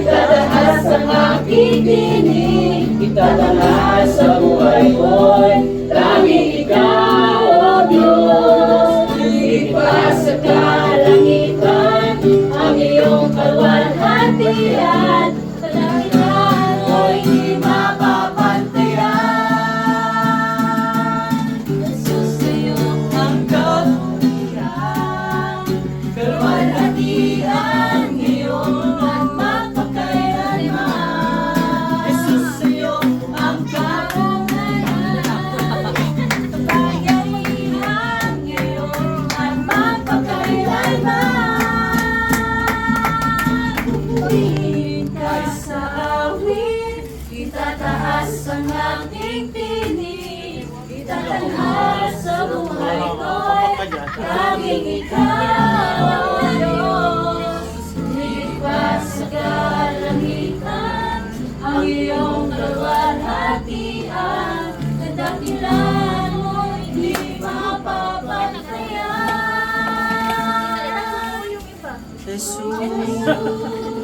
Itataas ang aking tinig, itataas sa buhay ko'y tanging ikaw, O Diyos. Higit pa sa kalangitan, ang iyong kalwalhatian, kadakilaan mo'y di mapapantayan. Jesus, sa iyong ang kabutihan, kalwalhatian ngayon at magpakailanman. Jesus, sa iyong ang karangalan, kapangyarihan ngayon at magpakailanman. Tuwing ka sa awit, itataas ang aking tinig, itatanghal sa buhay ko'y tanging ikaw, O Diyos. Higit pa sa kalangitan, ang iyong kalwalhatian, kadakilaan mo'y di mapapantayan. Jesus.